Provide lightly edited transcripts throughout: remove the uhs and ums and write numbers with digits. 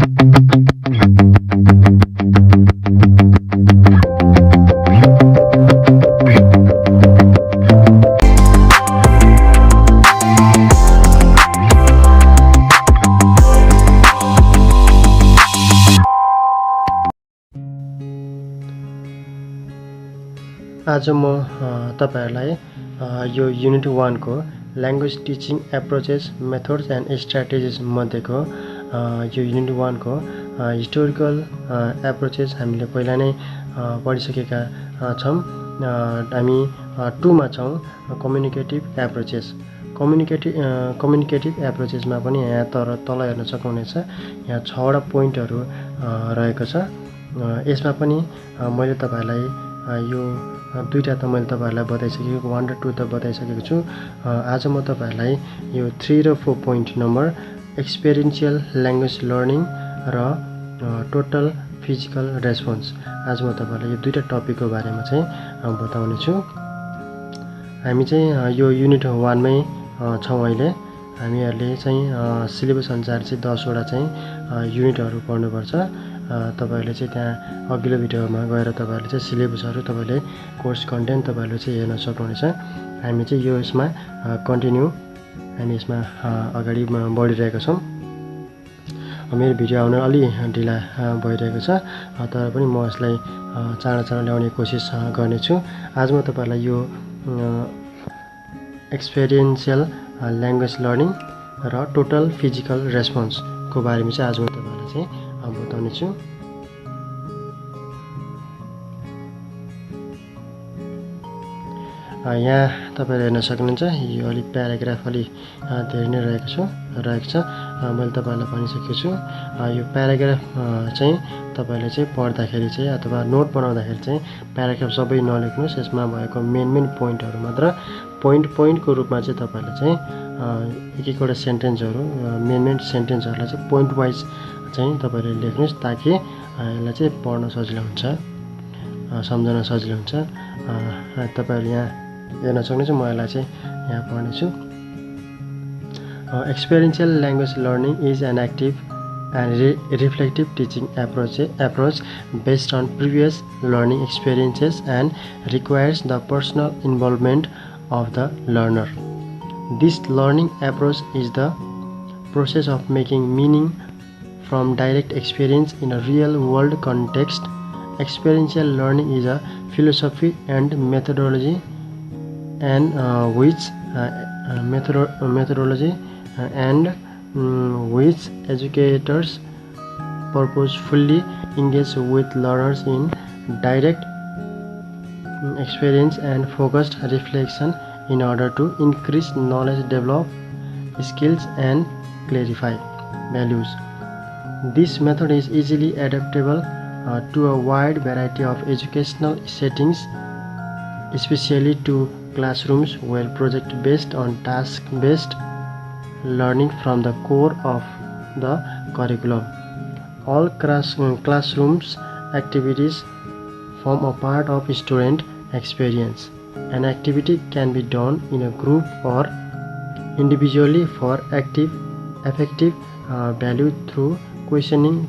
आज म तपाईहरुलाई यो युनिट 1 को language teaching approaches methods and strategies मध्येको यो युनिट 1 को हिस्टोरिकल एप्रोचेस हामीले पहिला नै पढिसकेका छौं। हामी 2 मा छौं, कम्युनिकेटिभ एप्रोचेस। कम्युनिकेटिभ एप्रोचेसमा पनि यहाँ तल हेर्न सक्नुहुनेछ, यहाँ 6 वटा पोइन्टहरु रहेको छ। यसमा पनि मैले तपाईहरुलाई यो दुईटा त मैले तपाईहरुलाई बताइसकेको, 1 र 2 त बताइसकेको छु। आज म तपाईहरुलाई यो 3 र 4 पोइन्ट नम्बर एक्सपेरिएन्शियल ल्याङ्ग्वेज लर्निङ र टोटल फिजिकल रेस्पोन्स, आज म तपाईहरुलाई यो दुईटा टपिकको बारेमा चाहिँ बताउने छु। हामी चाहिँ यो युनिट 1 मै छौं। अहिले हामीहरुले चाहिँ सिलेबस अनुसार चाहिँ 10 वटा चाहिँ युनिटहरु पढ्नुपर्छ। तपाईहरुले चाहिँ त्यहाँ अघिल्लो भिडियोमा गएर तपाईहरुले चाहिँ सिलेबसहरु, तपाईले कोर्स कन्टेन्ट तपाईहरुले चाहिँ हेर्न सक्नुहुनेछ। हामी चाहिँ यो यसमा कन्टिन्यू, हामी यसमा अगाडि बढिरहेका छौं। मेरो भिडियो आउन अलि ढिला भइरहेको छ, तर पनि म यसलाई चाँडो ल्याउने कोसिस गर्ने छु। आज म तपाईहरुलाई यो एक्सपेरिएन्शियल ल्याङ्ग्वेज लर्निङ र टोटल फिजिकल रेस्पोन्स को बारेमा चाहिँ आज म तपाईहरुलाई चाहिँ बताउने छु। यहाँ तपाईहरुले हेर्न सक्नुहुन्छ, यो अलि प्याराग्राफ अलि धेरै नै रहेको छ। मैले तपाईहरुलाई भनिसकेको छु, यो प्याराग्राफ चाहिँ तपाईहरुले चाहिँ पढ्दाखेरि चाहिँ अथवा नोट बनाउँदाखेरि चाहिँ प्याराग्राफ सबै नलेख्नुस्। यसमा भएको मेन पोइन्टहरु मात्र पोइन्टको रूपमा चाहिँ तपाईहरुले चाहिँ एक वटा सेन्टेन्सहरु, मेन सेन्टेन्सहरुलाई चाहिँ पोइन्ट वाइज चाहिँ तपाईहरुले लेख्नुस्, ताकि यसलाई चाहिँ पढ्न सजिलो हुन्छ, सम्झन सजिलो हुन्छ। तपाईहरु यहाँ हेर्न सक्नुहुन्छ, म यसलाई चाहिँ यहाँ पढ्ने छु। Experiential language learning is an active and reflective teaching approach based on previous learning experiences and requires the personal involvement of the learner. This learning approach is the process of making meaning from direct experience in a real-world context. Experiential learning is a philosophy and methodology which educators purposefully engage with learners in direct experience and focused reflection in order to increase knowledge, develop skills, and clarify values. This method is easily adaptable to a wide variety of educational settings, especially to classrooms where project-based on task-based learning from the core of the curriculum. All classrooms activities form a part of student experience. An activity can be done in a group or individually for effective value through questioning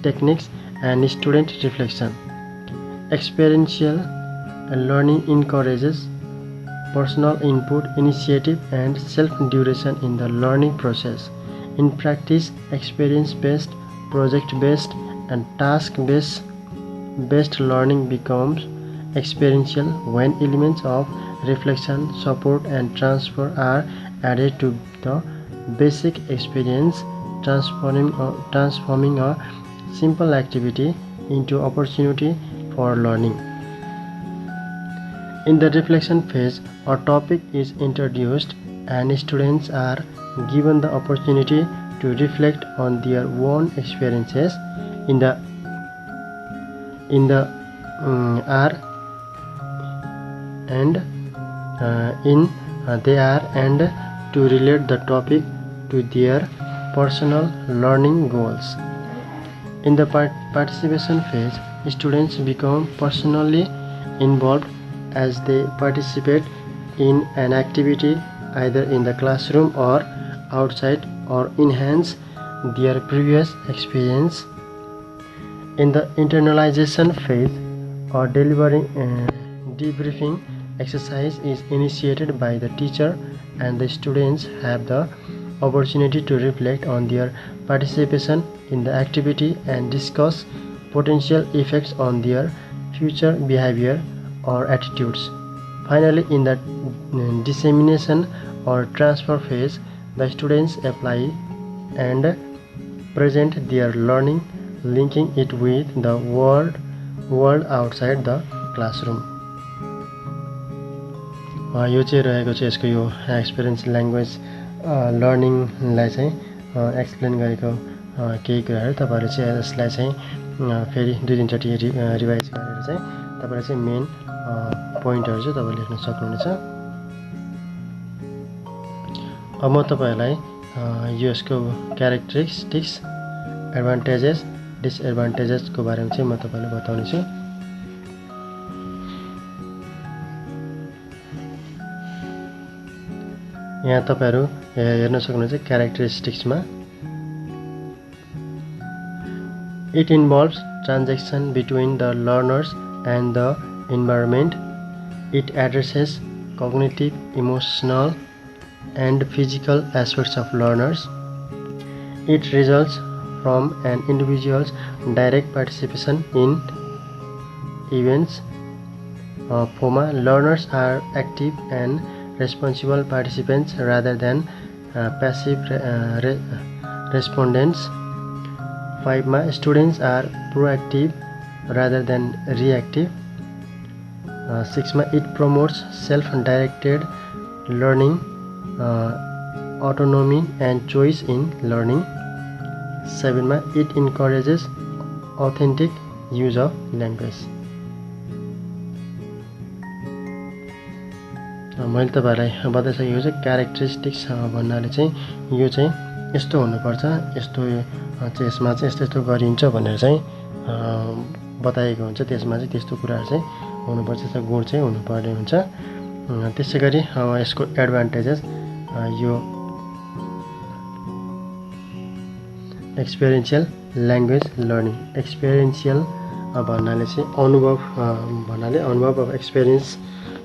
techniques and student reflection. Experiential learning encourages personal input, initiative, and self-duration in the learning process. In practice, experience-based, project-based, and task-based learning becomes experiential when elements of reflection, support, and transfer are added to the basic experience, transforming a simple activity into opportunity for learning. In the reflection phase, a topic is introduced and students are given the opportunity to reflect on their own experiences in the and to relate the topic to their personal learning goals. In the participation phase, students become personally involved as they participate in an activity either in the classroom or outside, or enhance their previous experience. In the internalization phase, a debriefing exercise is initiated by the teacher, and the students have the opportunity to reflect on their participation in the activity and discuss potential effects on their future behavior or attitudes. Finally, in the dissemination or transfer phase, the students apply and present their learning, linking it with the world outside the classroom. यो चाहिँ रहेको छ यसको यो experience language लर्निङलाई चाहिँ explain गरेको केही कुराहरू तपाईहरुले चाहिँ यसलाई चाहिँ फेरि दुई तीनचोटि रिभाइज गरेर चाहिँ तपाईहरुले चाहिँ मेन पोइन्टहरु चाहिँ तपाईले लेख्न सक्नुहुनेछ। अब म तपाईहरुलाई यसको क्यारेक्टरिस्टिक्स, एडभान्टेजेस, डिसएडभान्टेजेस को बारेमा चाहिँ म तपाईलाई बताउने छु। यहाँ तपाईहरु हेर्न सक्नुहुन्छ क्यारेक्टरिस्टिक्स मा It involves transaction between the learners and the environment. It addresses cognitive, emotional, and physical aspects of learners. It results from an individual's direct participation in events. FOMA, learners are active and responsible participants rather than passive respondents. 5. Students are proactive rather than reactive. 6. It promotes self-directed learning, autonomy and choice in learning. 7. It encourages authentic use of language. मैले तपाईहरुलाई बताइसकेको छु characteristics भन्नाले चाहिँ यो चाहिँ यस्तो हुनुपर्छ, यस्तो चाहिँ यसमा चाहिँ यस्तो गरिन्छ भनेर चाहिँ बताएको हुन्छ। त्यसमा चाहिँ त्यस्तो कुराहरु चाहिँ हुनुपर्छ, त्यस्तो गुण चाहिँ हुनुपर्ने हुन्छ। त्यसैगरी यसको एडभान्टेजेस यो एक्सपिरियन्शियल ल्याङ्ग्वेज लर्निङ, एक्सपिरियन्शियल भन्नाले चाहिँ अनुभव अफ एक्सपिरियन्स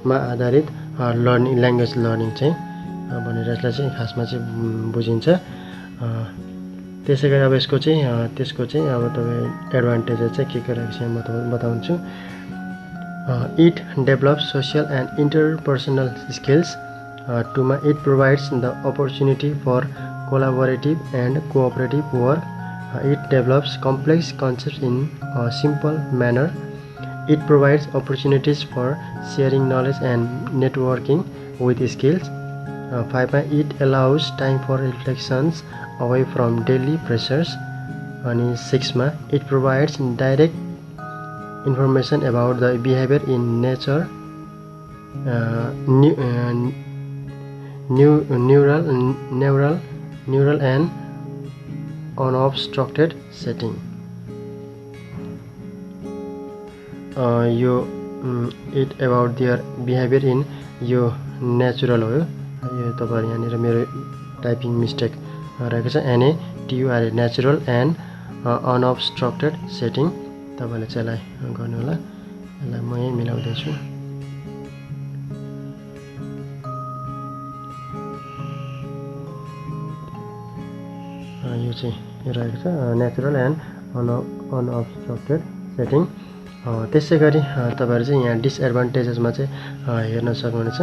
मा आधारित लर्निङ, ल्याङ्ग्वेज लर्निङ चाहिँ भनेर यसलाई चाहिँ खासमा चाहिँ बुझिन्छ। त्यसैगरी अब यसको चाहिँ त्यसको चाहिँ अब तपाई एडभान्टेजेस चाहिँ के रहेको छ म बताउँछु। It develops social and interpersonal skills. 2. It provides the opportunity for collaborative and cooperative work. It develops complex concepts in a simple manner. It provides opportunities for sharing knowledge and networking with skills. 5. It allows time for reflections away from daily pressures. And 6. It provides direct information about the behavior in nature, neural and unobstructed setting. It about their behavior in यो natural हो। यो तपाईहरु यहाँनिर मेरो typing mistake रहेको छ। NATURAL natural and unobstructed setting. तपाईले चाहिँ यसलाई गर्नु होला। यसलाई म यही मिलाउँदै छु। यो चाहिँ रहेको छ नेचुरल एन्ड अनअब्स्ट्रक्टेड सेटिङ। त्यसैगरी तपाईहरु चाहिँ यहाँ डिसएडभान्टेजेसमा चाहिँ हेर्न सक्नुहुनेछ।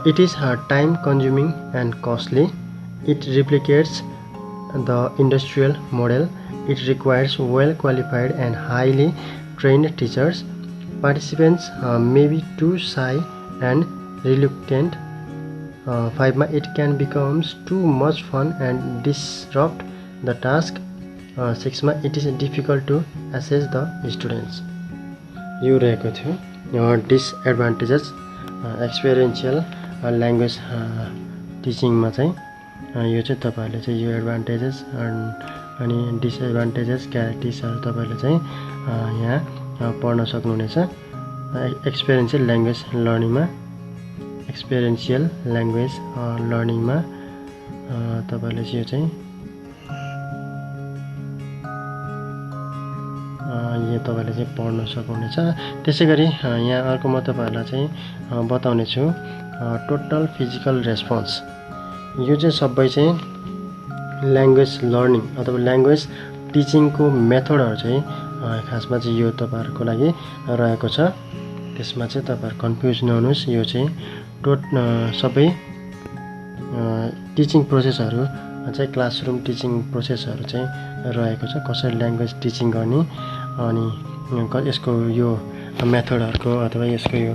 It is time consuming and costly. It replicates the industrial model. It requires well qualified and highly trained teachers. Participants may be too shy and reluctant. 5. It can become too much fun and disrupt the task. 6. It is difficult to assess the students. यो रहेको थियो disadvantages experiential language टिचिङमा चाहिँ। यो चाहिँ तपाईहरुले चाहिँ यो advantages अनि डिसएडभान्टेजेस क्यारेक्टरिस्टिक्सहरु तपाईहरुले चाहिँ यहाँ पढ्न सक्नुहुनेछ। एक्सपिरियन्शियल ल्याङ्ग्वेज लर्निङमा तपाईले चाहिँ यो चाहिँ यो तपाईले चाहिँ पढ्न सक्नुहुनेछ। त्यसैगरी यहाँ अर्को म तपाईहरुलाई चाहिँ बताउने छु टोटल फिजिकल रेस्पोन्स। यो चाहिँ सबै चाहिँ ल्याङ्ग्वेज लर्निङ अथवा ल्याङ्ग्वेज टिचिङको मेथडहरु चाहिँ खासमा चाहिँ यो तपाईहरुको लागि रहेको छ। त्यसमा चाहिँ तपाईहरु कन्फ्युज नहुनुस्। यो चाहिँ सबै टिचिङ प्रोसेसहरु चाहिँ क्लासरुम टिचिङ प्रोसेसहरु चाहिँ रहेको छ। कसरी ल्याङ्ग्वेज टिचिङ गर्ने अनि यसको यो मेथडहरुको अथवा यसको यो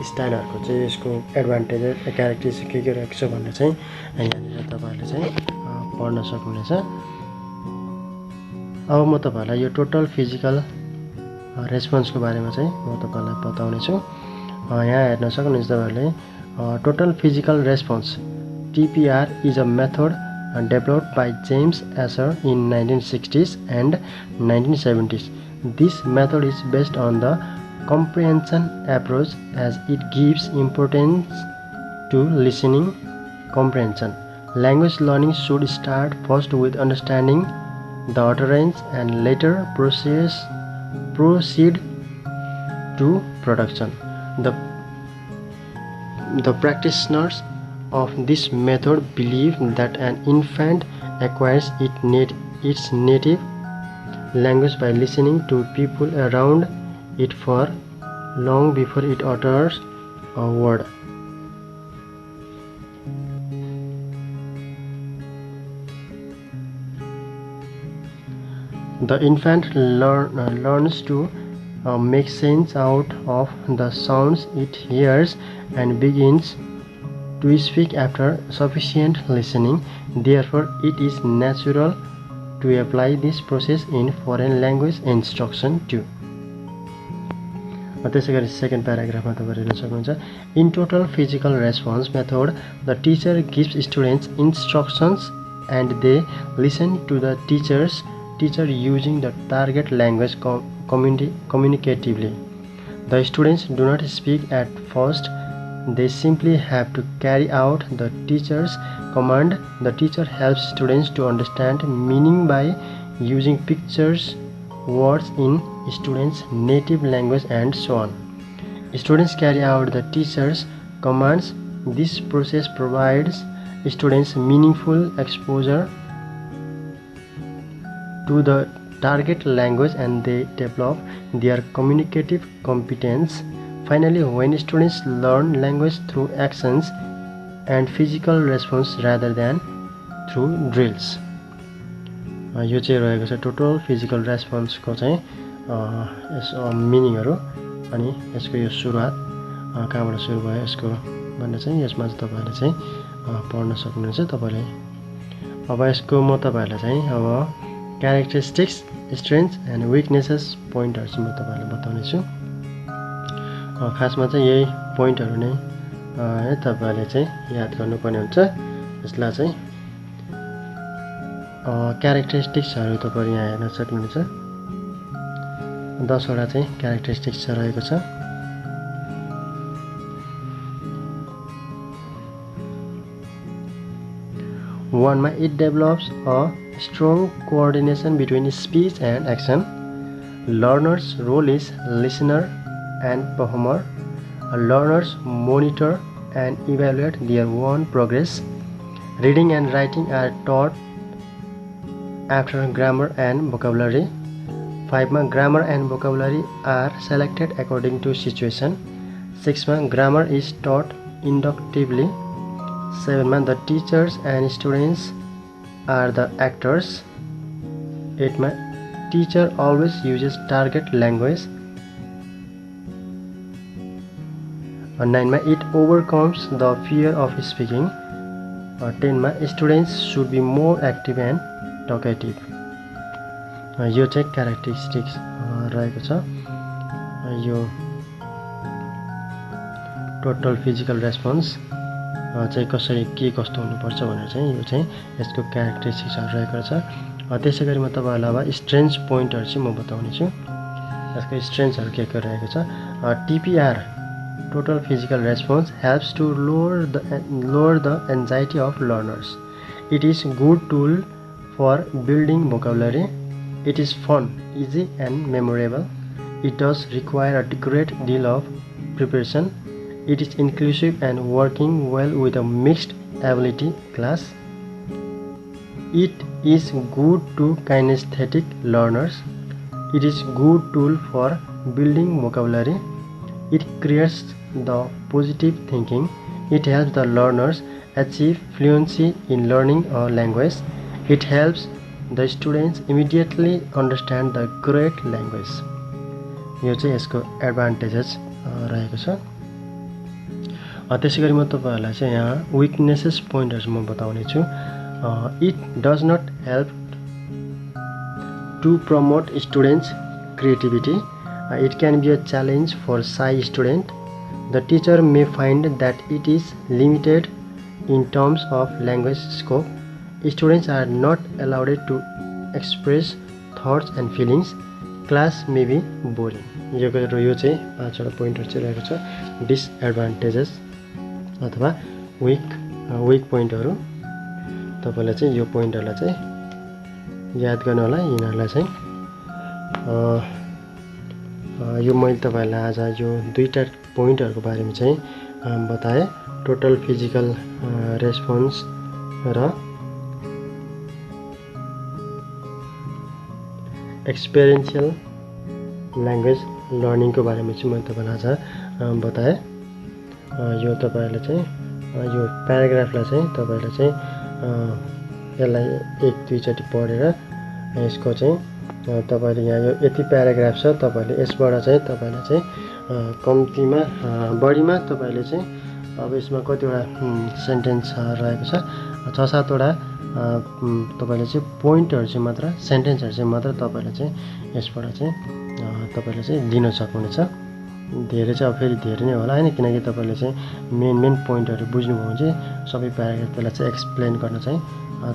स्टाइलहरुको चाहिँ यसको एडभान्टेजेस क्यारेक्टरिस्टिक के रहेको छ भन्ने चाहिँ यहाँनिर तपाईहरुले चाहिँ पढ्न सक्नुहुनेछ। अब म तपाईहरुलाई यो टोटल फिजिकल रेस्पोन्सको बारेमा चाहिँ म तपाईहरुलाई बताउने छु। यहाँ हेर्न सक्नुहुन्छ तपाईहरुले total physical response TPR is a method developed by James Asher in 1960s and 1970s. This method is based on the comprehension approach as it gives importance to listening comprehension. Language learning should start first with understanding the utterance and later proceed to production. The practitioners of this method believe that an infant acquires its native language by listening to people around it for long before it utters a word. The infant learns to make sense out of the sounds it hears and begins to speak after sufficient listening. Therefore, it is natural to apply this process in foreign language instruction too. त्यसैगरी second प्याराग्राफमा तपाईहरुले हेर्न सक्नुहुन्छ। In total physical response method, the teacher gives students instructions and they listen to the teacher using the target language communicatively. The students do not speak at first. They simply have to carry out the teacher's command. The teacher helps students to understand meaning by using pictures, words in students' native language and so on. Students carry out the teacher's commands. This process provides students meaningful exposure to the target language and they develop their communicative competence. Finally, when students learn language through actions and physical response rather than through drills. यो चाहिँ रहेको छ total physical रेस्पोन्सको चाहिँ यस मिनिङहरु अनि यसको यो सुरुवात कहाँबाट सुरु भयो यसको भन्ने चाहिँ यसमा चाहिँ तपाईहरुले चाहिँ पढ्न सक्नुहुन्छ। तपाईले अब यसको म तपाईहरुलाई चाहिँ अब क्यारेक्टरिस्टिक्स, स्ट्रेन्थ्स एन्ड विकनेसेस पोइन्टहरु चाहिँ म तपाईहरुलाई बताउने छु। खासमा चाहिँ यही पोइन्टहरु नै तपाईहरुले चाहिँ याद गर्नुपर्ने हुन्छ। यसलाई चाहिँ क्यारेक्टरिस्टिक्सहरु तपाईहरु यहाँ हेर्न सक्नुहुन्छ। 10 वटा चाहिँ क्यारेक्टरिस्टिक्स रहेको छ। One, it develops a strong coordination between speech and action. Learner's role is listener and performer. Learners monitor and evaluate their own progress. Reading and writing are taught after grammar and vocabulary. 5, grammar and vocabulary are selected according to situation. 6, grammar is taught inductively. 7, the teachers and students are the actors. 8, teacher always uses target language. 9, it overcomes the fear of speaking. 10, students should be more active and talkative. यो चाहिँ characteristics रहेको छ। यो total physical response चाहिँ कसरी के कस्तो हुनुपर्छ भनेर चाहिँ यो चाहिँ यसको क्यारेक्टरिस्टिक्सहरु रहेको छ। त्यसैगरी म तपाईहरुलाई अब स्ट्रेन्थ्स पोइन्टहरु चाहिँ म बताउने छु। यसको स्ट्रेन्थ्सहरु के रहेको छ। TPR total physical response helps to lower the anxiety of learners. It is a good tool for building vocabulary. It is fun, easy and memorable. It does require a great deal of preparation. It is inclusive and working well with a mixed ability class. It is good to kinesthetic learners. It is good tool for building vocabulary. It creates the positive thinking. It helps the learners achieve fluency in learning a language. It helps the students immediately understand the great language. यो चाहिँ यसको advantages रहेको छ। त्यसैगरी म तपाईहरुलाई चाहिँ यहाँ विकनेसेस पोइन्टहरु म बताउने छु। It does not help to promote students' creativity. It can be a challenge for shy student. The teacher may find that it is limited in terms of language scope. Students are not allowed to express thoughts and feelings. Class may be boring. यो चाहिँ पाँचवटा पोइन्टहरु चाहिँ रहेको छ disadvantages अथवा week पोइन्टहरु। तपाईलाई चाहिँ यो पोइन्टहरुलाई चाहिँ याद गर्नु होला। यिनीहरुलाई चाहिँ यो मैले तपाईलाई आज यो दुईटा पोइन्टहरुको बारेमा चाहिँ बताए। टोटल फिजिकल रेस्पोन्स र एक्सपेरिएन्शियल ल्याङ्ग्वेज लर्निङ को बारेमा चाहिँ मैले तपाईलाई आज बताए। यो तपाईहरुले चाहिँ यो प्याराग्राफलाई चाहिँ तपाईहरुले चाहिँ यसलाई एक दुई चोटी पढेर यसको चाहिँ तपाईले यहाँ यो यति प्याराग्राफ छ, तपाईले यसबाट चाहिँ तपाईले चाहिँ कम्तीमा बढीमा तपाईले चाहिँ अब यसमा कतिवटा सेन्टेन्स रहेको छ, 6-7 वटा तपाईले चाहिँ पोइन्टहरु चाहिँ मात्र सेन्टेन्सहरु चाहिँ मात्र तपाईले चाहिँ यसबाट चाहिँ तपाईले चाहिँ दिन सक्नुहुनेछ। धेरै चाहिँ अब फेरि धेरै नै होला हैन, किनकि तपाईले चाहिँ मेन पोइन्टहरु बुझ्नुभयो भने चाहिँ सबै प्याराग्राफलाई चाहिँ एक्सप्लेन गर्न चाहिँ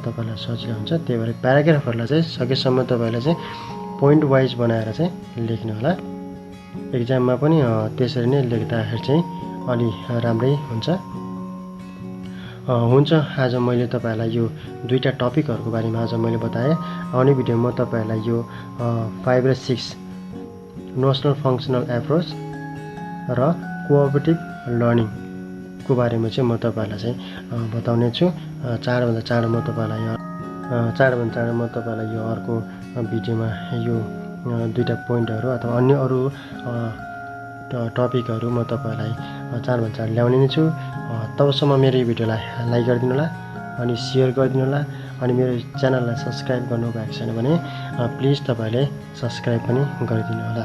तपाईलाई सजिलो हुन्छ। त्यही भएर प्याराग्राफहरुलाई चाहिँ सकेसम्म तपाईले चाहिँ पोइन्ट वाइज बनाएर चाहिँ लेख्नु होला। एक्जाममा पनि त्यसरी नै लेख्दाखेरि चाहिँ अलि राम्रै हुन्छ। आज मैले तपाईहरुलाई यो दुईटा टपिकहरुको बारेमा आज मैले बताए। आउने भिडियोमा म तपाईहरुलाई यो 5 र 6 नोसनल फंक्शनल एप्रोच र कोअपरेटिभ लर्निङ को बारेमा चाहिँ म तपाईहरुलाई चाहिँ बताउने छु। चाँडो चाँडो म तपाईहरुलाई यो अर्को भिडियोमा यो दुईटा पोइन्टहरु अथवा अन्य अरु टपिकहरु म तपाईहरुलाई चाँडो ल्याउने नै छु। तबसम्म मेरो यो भिडियोलाई लाइक गरिदिनु होला अनि शेयर गरिदिनु होला अनि मेरो च्यानललाई सब्स्क्राइब गर्नु भएको छैन भने प्लिज तपाईले सब्स्क्राइब पनि गरिदिनु होला।